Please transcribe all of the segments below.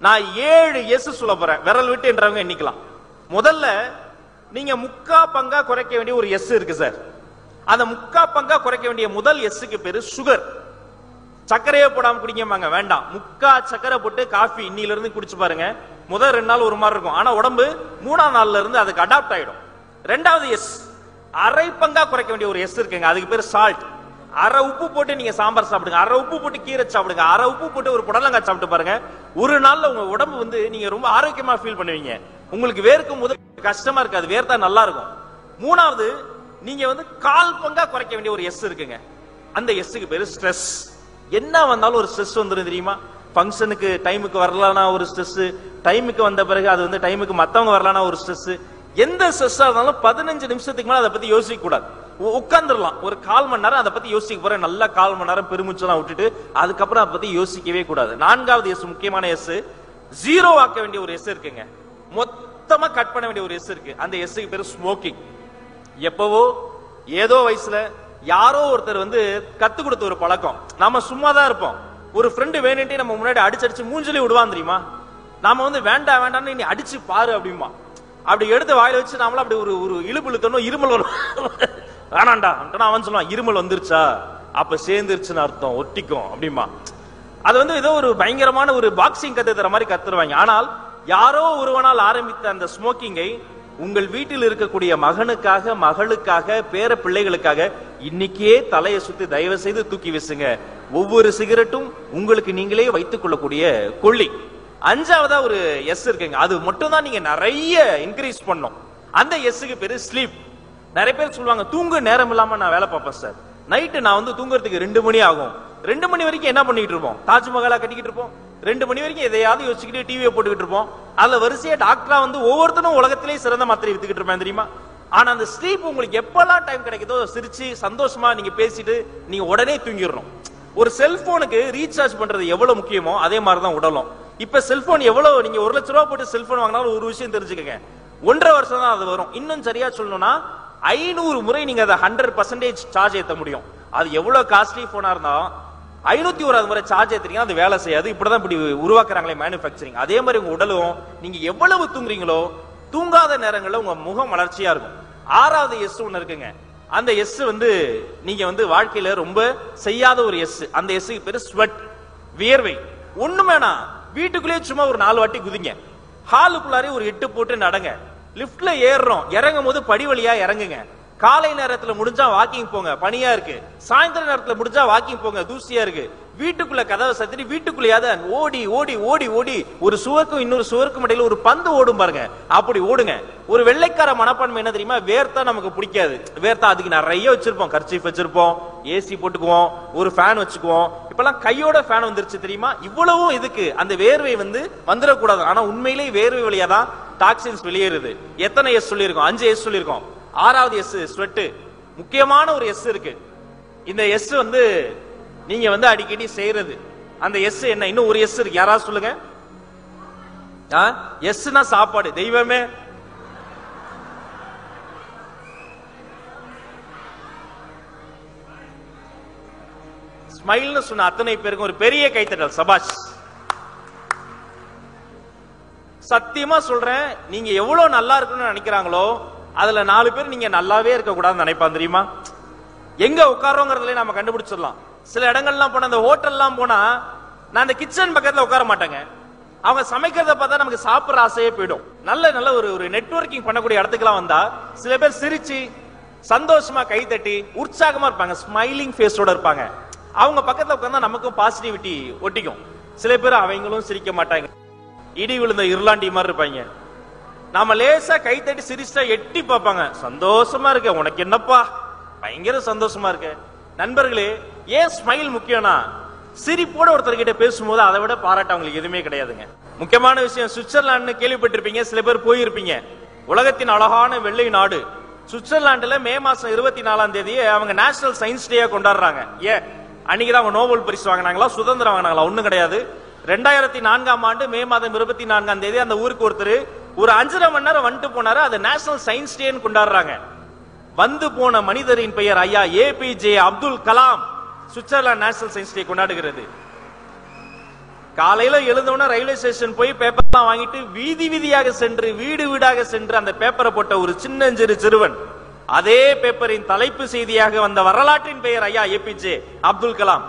நான் 7 எஸ் சொல்ல போறேன். விரல் விட்டு என்றவங்க எண்ணிக்கலாம். முதல்ல நீங்க முக்கா பங்கா குறைக்க வேண்டிய ஒரு எஸ் இருக்கு சார். அந்த முக்கா பங்கா குறைக்க வேண்டிய முதல் எஸ்க்கு பேரு சுகர். சர்க்கரையே போடாம குடிக்கமாங்க, வேண்டாம். முக்கா சர்க்கரை போட்டு காஃபி இன்னில இருந்து குடிச்சு பாருங்க. முதல் 2 நாள் ஒரு மாதிரி இருக்கும், ஆனா உடம்பு 3ஆம் நாள்ல இருந்து அதுக்கு அடாப்ட் ஆயிடும். ரெண்டாவது எஸ், அரை பங்கா குறைக்க வேண்டிய ஒரு எஸ் இருக்குங்க, அதுக்கு பேர் சால்ட். அரை உப்பு போட்டு நீங்க சாம்பார் சாப்பிடுங்க, அரை உப்பு போட்டு கீரை சாப்பிடுங்க, அரை உப்பு போட்டு ஒரு புடலங்காய் சாப்பிட்டு பாருங்க. ஒரு நாள்ல உங்க உடம்பு வந்து நீங்க ரொம்ப ஆரோக்கியமா ஃபீல் பண்ணுவீங்க. உங்களுக்கு வேர்க்கும் போது கஷ்டமா இருக்காது, வேர்த்தா நல்லா இருக்கும். மூணாவது, நீங்க வந்து 1/4 பங்கா குறைக்க வேண்டிய ஒரு எஸ் இருக்குங்க. அந்த எஸ்க்கு பேரு ஸ்ட்ரெஸ். என்ன வந்தாலும் ஒரு ஸ்ட்ரெஸ் வந்துரும் தெரியுமா? ஃபங்க்ஷனுக்கு டைமுக்கு வரலனா ஒரு ஸ்ட்ரெஸ், டைமுக்கு வந்த பிறகு அது வந்து டைமுக்கு மத்தவங்க வரலனா ஒரு ஸ்ட்ரெஸ். எந்த ஸ்ட்ரெஸ்ஸா இருந்தாலும் 15 நிமிஷத்துக்கு மேல அதை பத்தி யோசிக்க கூடாது. உட்கார்ந்துடலாம் ஒரு 1/4 மணி நேரம் அதை பத்தி யோசிக்க போறேன், நல்லா 1/4 மணி நேரம் பெருமிச்சலாம் விட்டுட்டு அதுக்கப்புறம் அதை பத்தி யோசிக்கவே கூடாது. 4வது எஸ், முக்கியமான எஸ், ஜீரோ ஆக்க வேண்டிய ஒரு எஸ் இருக்குங்க. மொத்தமா கட் பண்ண வேண்டிய ஒரு எஸ் இருக்கு. அந்த எஸ்க்கு பேரு ஸ்மோக்கிங். எப்பவோ ஏதோ வயசுல யாரோ ஒருத்தர் வந்து கத்து கொடுத்த ஒரு பழக்கம். நாம சும்மா தான் இருப்போம், ஒரு ஃப்ரெண்டு வேணும்ட்டே நம்ம முன்னாடி அடிச்சு அடிச்சு விடுவான் தெரியுமா? நாம வந்து வேண்டாம் வேண்டாம்னு நீ அடிச்சு பாரு அப்படிமா. அப்படி எடுத்து வாயில வச்சு நாமளும் அப்படி ஒரு இழுப்பு இழுத்தணும், இருமல் வரும். வேணாண்டா அவன் சொல்லுவான், இருமல் வந்துருச்சா அப்ப சேர்ந்துருச்சுன்னு அர்த்தம், ஒட்டிக்கும் அப்படிமா. அது வந்து ஏதோ ஒரு பயங்கரமான ஒரு பாக்ஸிங் கத்து தர மாதிரி கத்துருவாங்க. ஆனால் யாரோ ஒருவனால் ஆரம்பித்த அந்த ஸ்மோக்கிங்கை உங்கள் வீட்டில் இருக்கக்கூடிய மகனுக்காக, மகளுக்காக, பேர பிள்ளைகளுக்காக இன்னைக்கே தலையை சுத்தி தயவு செய்து தூக்கி வீசுங்க. ஒவ்வொரு சிகரெட்டும் உங்களுக்கு நீங்களே வைத்துக் கொள்ளக்கூடிய கொள்ளி. 5வதா ஒரு எஸ் இருக்குங்க, அது மட்டும் தான் நீங்க நிறைய இன்க்ரீஸ் பண்ணும். அந்த எஸ்க்கு பேரு ஸ்லீப். நிறைய பேர் சொல்லுவாங்க, தூங்க நேரம் இல்லாம நான் வேலை பார்ப்பேன் சார், நைட்டு நான் வந்து தூங்குறதுக்கு 2 மணி ஆகும். 2 மணி வரைக்கும் என்ன பண்ணிட்டு இருப்போம்? தாஜ்மஹாலா கட்டிக்கிட்டு இருப்போம். 2 மணி வரைக்கும் எதையாவது யோசிச்சுக்கிட்டு டிவியை போட்டுக்கிட்டு இருப்போம். அதுல வரிசையா டாக்டரா வந்து ஒவ்வொருத்தரும் உலகத்திலேயே சிறந்த மாத்திரை வித்துக்கிட்டு இருப்பேன் தெரியுமா? ஆனா அந்த ஸ்லீப் உங்களுக்கு எப்பெல்லாம் டைம் கிடைக்குதோ சிரிச்சு சந்தோஷமா நீங்க பேசிட்டு நீங்க உடனே தூங்கிடணும். ஒரு செல்போனுக்கு ரீசார்ஜ் பண்றது எவ்வளவு முக்கியமோ அதே மாதிரிதான் உடலும். இப்ப செல்போன் எவ்வளவு, நீங்க 1 லட்ச ரூபாய் போட்டு செல்போன் வாங்கினாலும் ஒரு விஷயம் தெரிஞ்சுக்கங்க, 1.5 வருஷம் தான் அது வரும். இன்னும் சரியா சொல்லணும்னா 500 முறை நீங்க அதை 100% சார்ஜ் ஏற்ற முடியும். அது எவ்வளவு காஸ்ட்லி போனா இருந்தா 501 முறை சார்ஜ் ஏத்துறீங்கன்னா அது வேலை செய்யாது. இப்படிதான் இப்படி உருவாக்குறாங்களே மேனுஃபேக்சரிங். அதே மாதிரி உங்க உடலும் நீங்க எவ்வளவு தூங்குறீங்களோ தூங்காத நேரங்கள்ல உங்க முகம் வளர்ச்சியா இருக்கும். 6வது எஸ் ஒன்னு இருக்குங்க. அந்த எஸ் வந்து நீங்க வந்து வாழ்க்கையில ரொம்ப செய்யாத ஒரு எஸ். அந்த எஸ்க்கு பேரு ஸ்வெட், வியர்வை. ஒண்ணும் வேணாம், வீட்டுக்குள்ளேயே சும்மா ஒரு 4 வாட்டி குதிங்க, ஹாலுக்குள்ளாரே ஒரு 8 போட்டு நடங்க, லிப்ட்ல ஏறுறோம் இறங்கும் போது படி வழியா இறங்குங்க, காலை நேரத்துல முடிஞ்சா வாக்கிங் போங்க, பனியா இருக்கு, சாயந்தர நேரத்துல முடிஞ்சா வாக்கிங் போங்க, தூசியா இருக்கு, வீட்டுக்குள்ள கதவை சத்திரி வீட்டுக்குள்ளேயாவது ஓடி ஓடி ஓடி ஓடி ஒரு சுவருக்கும் இன்னொரு சுவருக்கும் இடையில ஒரு பந்து ஓடும் பாருங்க, அப்படி ஓடுங்க. ஒரு வெள்ளைக்கார மனப்பான்மை என்ன தெரியுமா? வேர்த்தா நமக்கு பிடிக்காது. வேர்த்தா அதுக்கு நிறைய வச்சிருப்போம், கர்ச்சீஃப் வச்சிருப்போம், ஏசி போட்டுக்குவோம், ஒரு ஃபேன் வச்சுக்குவோம். இப்பெல்லாம் கையோட ஃபேன் வந்துருச்சு தெரியுமா? இவ்வளவும் இதுக்கு அந்த வேர்வை வந்து வந்துடக்கூடாது. ஆனா உண்மையிலேயே வேர்வை வழியா தான் டாக்ஸின்ஸ் வெளியேறுது. எத்தனை எஸ் சொல்லியிருக்கோம்? 5 எஸ் சொல்லியிருக்கோம். 6வது எஸ் ஸ்வெட். முக்கியமான ஒரு எஸ் இருக்கு. இந்த எஸ் வந்து நீங்க வந்து அடிக்கடி செய்யறது. அந்த எஸ் என்ன? இன்னும் ஒரு எஸ் இருக்கு, யாராவது சொல்லுங்க. எஸ்னா சாப்பாடு. தெய்வமே, ஸ்மைல்னு சொன்ன அத்தனை பேருக்கும் ஒரு பெரிய கைத்தட்டல். சபாஷ். சத்தியமா சொல்றேன், நீங்க எவ்வளவு நல்லா இருக்கணும்னு நினைக்கிறாங்களோ அதுல 4 பேர் நீங்க நல்லாவே இருக்க கூடாதுன்னு நினைப்பான் தெரியுமா? எங்க உட்காரோங்கிறதுல நம்ம கண்டுபிடிச்சிடலாம். சில இடங்கள்லாம் போனா, அந்த ஹோட்டல்லாம் போனா நான் அந்த கிச்சன் பக்கத்துல உட்கார மாட்டேங்க. அவங்க சமைக்கிறத பார்த்தா நமக்கு சாப்பிடுற ஆசையே போயிடும். நல்ல நல்ல ஒரு நெட்வொர்க்கிங் பண்ணக்கூடிய இடத்துக்குலாம் வந்தா சில பேர் சிரிச்சு சந்தோஷமா கை தட்டி உற்சாகமா இருப்பாங்க, ஸ்மைலிங் ஃபேஸோட இருப்பாங்க. அவங்க பக்கத்துல உட்கார்ந்தா நமக்கும் பாசிட்டிவிட்டி ஒட்டிக்கும். சில பேர் அவங்களும் சிரிக்க மாட்டாங்க, இடி விழுந்த இருளாண்டி மாதிரி இருப்பாங்க. நாம லேசா கை தட்டி சிரிச்சா எட்டி பார்ப்பாங்க, சந்தோஷமா இருக்க, உனக்கு என்னப்பா, பயங்கர சந்தோஷமா இருக்க. நண்பர்களே, ஏன் ஸ்மைல் முக்கியம்னா, சிரிப்போட ஒருத்தர்கிட்ட பேசும்போது அதை விட பாராட்ட அவங்களுக்கு எதுவுமே கிடையாதுங்க. முக்கியமான விஷயம், சுவிட்சர்லாந்து கேள்விப்பட்டிருப்பீங்க, சில பேர் போயிருப்பீங்க. உலகத்தின் அழகான வெள்ளை நாடு சுவிட்சர்லாந்துல மே மாசம் 24ஆம் தேதி அவங்க நேஷனல் சயின்ஸ் டே கொண்டாடுறாங்க. ஏன்? அன்னைக்குதான் அவங்க நோபல் பரிசு வாங்கினாங்களா, சுதந்திரம் வாங்கினாங்களா? ஒண்ணும் கிடையாது. 2004ஆம் ஆண்டு மே மாதம் 24ஆம் தேதி அந்த ஊருக்கு ஒருத்தர் ஒரு 5.5 மணி நேரம் வந்துட்டு போனாரு. அது நேஷனல் சயின்ஸ் டே கொண்டாடுறாங்க. வந்து போன மனிதரின் பெயர் ஐயா APJ Abdul Kalam. Switzerland national science day கொண்டாடுகிறது. காலையில எழுந்தோன்னா ரயில்வே ஸ்டேஷன் போய் பேப்பர்லாம் வாங்கிட்டு வீதி வீதியாக சென்று வீடு வீடாக சென்று அந்த பேப்பரை போட்ட ஒரு சின்னஞ்சிறு சிறுவன் அதே பேப்பரின் தலைப்பு செய்தியாக வந்த வரலாற்றின் பெயர் ஐயா ஏபிஜே அப்துல் கலாம்.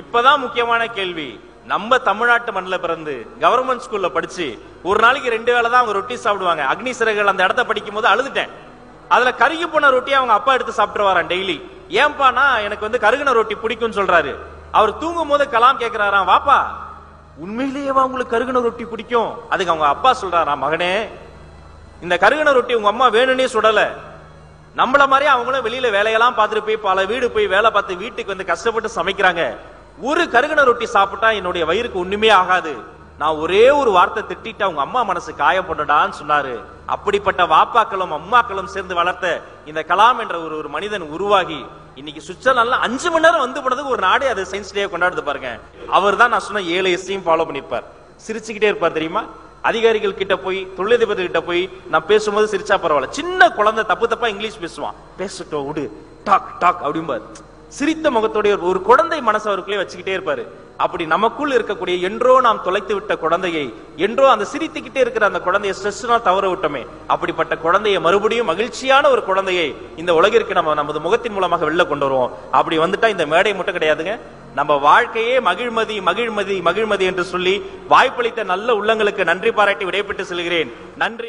இப்பதான் முக்கியமான கேள்வி. நம்ம தமிழ்நாட்டு மண்ணில் பிறந்து கவர்மெண்ட் ஸ்கூல்ல படிச்சு ஒரு நாளைக்கு 2 வேளை தான் அவங்க ரொட்டி சாப்பிடுவாங்க. அக்னி சிறகுகள் அந்த இடத்த படிக்கும் போது அழுதுட்டேன். அதுல கருகி போன ரொட்டியை அவங்க அப்பா எடுத்து சாப்பிட்டு வரான் டெய்லி. ஏன்பானா எனக்கு கருகின ரொட்டி பிடிக்கும்னு சொல்றாரு. அவர் தூங்கும் போது கலாம் கேட்கிறாராம், வாப்பா உண்மையிலேயேவா உங்களுக்கு கருகின ரொட்டி பிடிக்கும்? அதுக்கு அவங்க அப்பா சொல்றாராம், மகனே இந்த கருகின ரொட்டி உங்க அம்மா வேணும்னே சுடல, நம்மள மாதிரி அவங்களும் வெளியில வேலையெல்லாம் பார்த்துட்டு போய் பல வீடு போய் வேலை பார்த்து வீட்டுக்கு கஷ்டப்பட்டு சமைக்கிறாங்க. ஒரு கருகின ரொட்டி சாப்பிட்டா என்னுடைய வயிறுக்கு ஒண்ணுமே ஆகாது. நான் ஒரே ஒரு வார்த்தை திட்டிட்டு அவங்க அம்மா மனசு காயப்படடான்னு சொன்னாரு. அப்படிப்பட்ட வாப்பாக்களும் அம்மாக்களும் சேர்ந்து வளர்த்த இந்த கலாம் என்ற ஒரு மனிதன் உருவாகி இன்னைக்கு சுவிட்சர்லாந்துல 5 மணி நேரம் வந்து போனதுக்கு ஒரு நாடே அது சயின்ஸ் டே கொண்டாடுது பாருங்க. அவர் தான் நான் சொன்ன 7 எஸ்ஸையும் ஃபாலோ பண்ணிருப்பார். சிரிச்சுக்கிட்டே இருப்பார் தெரியுமா? அதிகாரிகள் கிட்ட போய் தொழிலதிபர் கிட்ட போய் நான் பேசும்போது சிரிச்சா பரவாயில்ல. சின்ன குழந்தை தப்பா இங்கிலீஷ் பேசுவான், பேசட்டும் விடு, டாக் டாக் அப்படிம்பாரு. சிரித்த முகத்தோடைய ஒரு குழந்தை மனசு அவருக்குள்ளே வச்சுக்கிட்டே இருப்பாரு. அப்படி நமக்குள் இருக்கக்கூடிய என்றோ நாம் தொலைத்து விட்ட குழந்தையை, என்றோ அந்த சிரித்துக்கிட்டே இருக்கிற அந்த குழந்தையை ஸ்ட்ரெஸ்னால் தவற விட்டோமே, அப்படிப்பட்ட குழந்தையை மறுபடியும் மகிழ்ச்சியான ஒரு குழந்தையை இந்த உலகிற்கு நம்ம நமது முகத்தின் மூலமாக வெளில கொண்டு வருவோம். அப்படி வந்துட்டா இந்த மேடை மட்டும் கிடையாதுங்க, நம்ம வாழ்க்கையே மகிழ்மதி மகிழ்மதி மகிழ்மதி என்று சொல்லி வாய்ப்பளித்த நல்ல உள்ளங்களுக்கு நன்றி பாராட்டி விடைபெற்று செல்கிறேன். நன்றி.